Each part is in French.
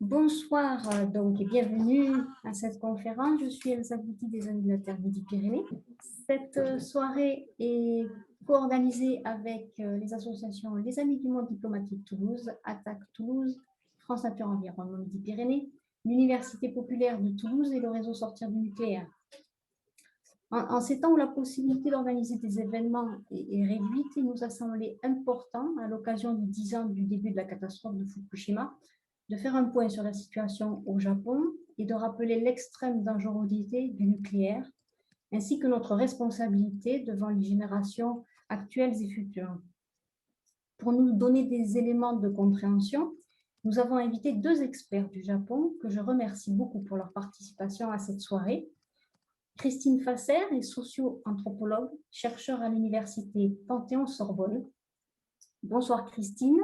Bonsoir donc et bienvenue à cette conférence. Je suis Elsa Bouti des Amis de la Terre Midi-Pyrénées. Cette soirée est co-organisée avec les associations Les Amis du Monde Diplomatique Toulouse, Attaque Toulouse, France Nature Environnement Midi-Pyrénées, l'Université populaire de Toulouse et le réseau Sortir du nucléaire. En ces temps où la possibilité d'organiser des événements est réduite, il nous a semblé important, à l'occasion du 10 ans du début de la catastrophe de Fukushima, de faire un point sur la situation au Japon et de rappeler l'extrême dangerosité du nucléaire, ainsi que notre responsabilité devant les générations actuelles et futures. Pour nous donner des éléments de compréhension, nous avons invité deux experts du Japon que je remercie beaucoup pour leur participation à cette soirée. Christine Fasser est socio-anthropologue, chercheure à l'université Panthéon-Sorbonne. Bonsoir Christine.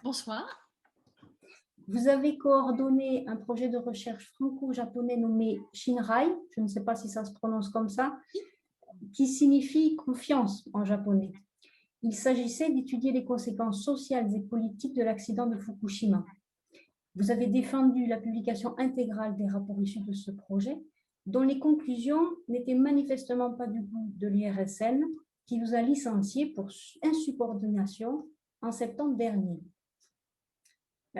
Bonsoir. Vous avez coordonné un projet de recherche franco-japonais nommé Shinrai, je ne sais pas si ça se prononce comme ça, qui signifie confiance en japonais. Il s'agissait d'étudier les conséquences sociales et politiques de l'accident de Fukushima. Vous avez défendu la publication intégrale des rapports issus de ce projet, dont les conclusions n'étaient manifestement pas du goût de l'IRSN, qui vous a licencié pour insubordination en septembre dernier.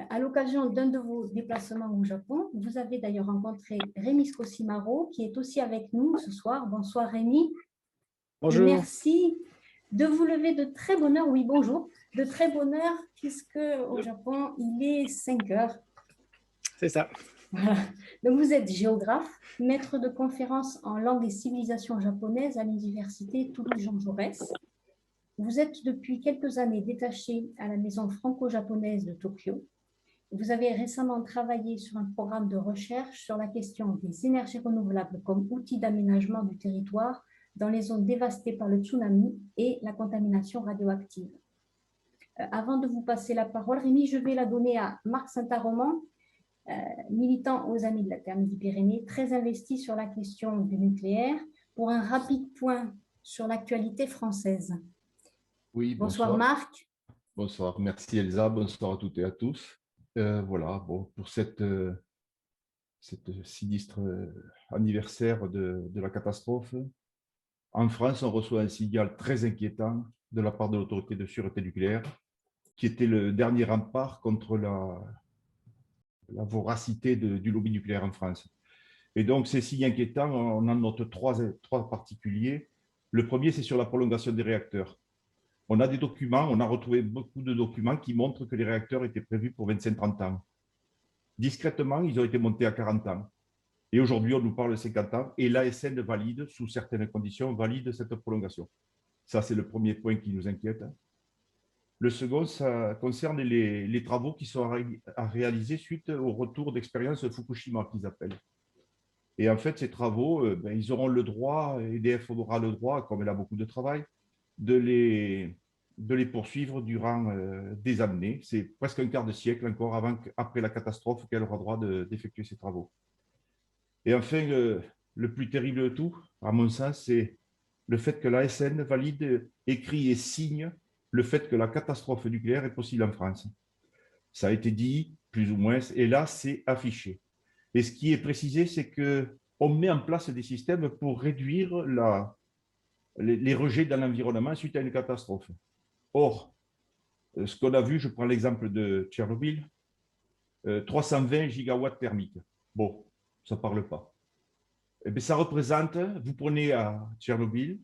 À l'occasion d'un de vos déplacements au Japon, vous avez d'ailleurs rencontré Rémi Scossimaro, qui est aussi avec nous ce soir. Bonsoir Rémi. Bonjour. Et merci de vous lever de très bonne heure. Oui, bonjour. De très bonne heure, puisque au Japon, il est 5 heures. C'est ça. Voilà. Donc, vous êtes géographe, maître de conférences en langue et civilisation japonaise à l'université Toulouse-Jean Jaurès. Vous êtes depuis quelques années détaché à la maison franco-japonaise de Tokyo. Vous avez récemment travaillé sur un programme de recherche sur la question des énergies renouvelables comme outil d'aménagement du territoire dans les zones dévastées par le tsunami et la contamination radioactive. Avant de vous passer la parole, Rémi, je vais la donner à Marc Saint-Armand, militant aux Amis de la Terre Midi-Pyrénées, très investi sur la question du nucléaire, pour un rapide point sur l'actualité française. Oui, bonsoir Marc. Bonsoir, merci Elsa, bonsoir à toutes et à tous. Voilà, bon, pour cette sinistre anniversaire de la catastrophe, en France, on reçoit un signal très inquiétant de la part de l'autorité de sûreté nucléaire, qui était le dernier rempart contre la voracité du lobby nucléaire en France. Et donc, ces signes inquiétants, on en note trois particuliers. Le premier, c'est sur la prolongation des réacteurs. On a des documents, on a retrouvé beaucoup de documents qui montrent que les réacteurs étaient prévus pour 25-30 ans. Discrètement, ils ont été montés à 40 ans. Et aujourd'hui, on nous parle de 50 ans et l'ASN valide, sous certaines conditions, valide cette prolongation. Ça, c'est le premier point qui nous inquiète. Le second, ça concerne les travaux qui sont à réaliser suite au retour d'expérience Fukushima, qu'ils appellent. Et en fait, ces travaux, ils auront le droit, EDF aura le droit, comme elle a beaucoup de travail, de les poursuivre durant des années. C'est presque un quart de siècle encore après la catastrophe qu'elle aura droit d'effectuer ces travaux. Et enfin, le plus terrible de tout, à mon sens, c'est le fait que l'ASN valide, écrit et signe le fait que la catastrophe nucléaire est possible en France. Ça a été dit, plus ou moins, et là, c'est affiché. Et ce qui est précisé, c'est qu'on met en place des systèmes pour réduire les rejets dans l'environnement suite à une catastrophe. Or, ce qu'on a vu, je prends l'exemple de Tchernobyl, 320 gigawatts thermiques. Bon, ça ne parle pas. Eh bien, ça représente, vous prenez à Tchernobyl,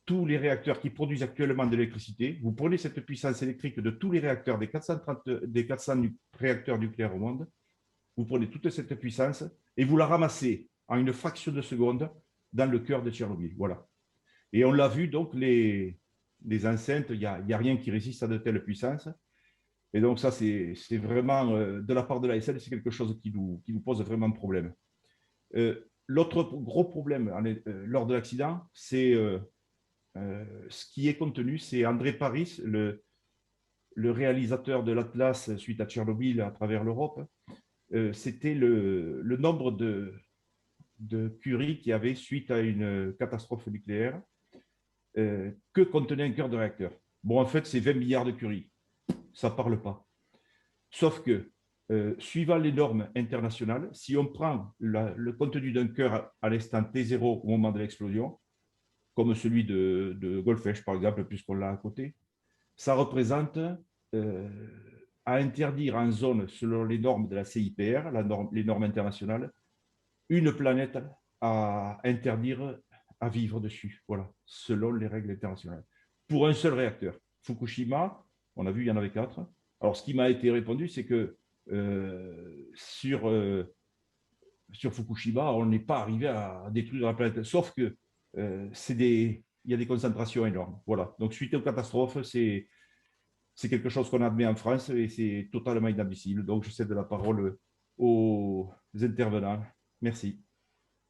tous les réacteurs qui produisent actuellement de l'électricité, vous prenez cette puissance électrique de tous les réacteurs, des 400 réacteurs nucléaires au monde, vous prenez toute cette puissance et vous la ramassez en une fraction de seconde dans le cœur de Tchernobyl. Voilà. Et on l'a vu, donc, les enceintes, il n'y a rien qui résiste à de telles puissances. Et donc, ça, c'est vraiment, de la part de l'ASN, c'est quelque chose qui nous pose vraiment problème. L'autre gros problème lors de l'accident, c'est ce qui est contenu, c'est André Paris, le réalisateur de l'Atlas suite à Tchernobyl à travers l'Europe. C'était le nombre de Curie qu'il y avait suite à une catastrophe nucléaire que contenait un cœur de réacteur. Bon, en fait, c'est 20 milliards de Curie. Ça ne parle pas. Sauf que suivant les normes internationales, si on prend le contenu d'un cœur à l'instant T0 au moment de l'explosion, comme celui de Golfech, par exemple, puisqu'on l'a à côté, ça représente à interdire en zone, selon les normes de la CIPR, les normes internationales, une planète à interdire à vivre dessus, voilà, selon les règles internationales. Pour un seul réacteur. Fukushima, on a vu, il y en avait 4. Alors, ce qui m'a été répondu, c'est que sur Fukushima, on n'est pas arrivé à détruire la planète, sauf que il y a des concentrations énormes. Voilà. Donc, suite aux catastrophes, c'est quelque chose qu'on admet en France et c'est totalement inadmissible. Donc, je cède la parole aux intervenants. Merci.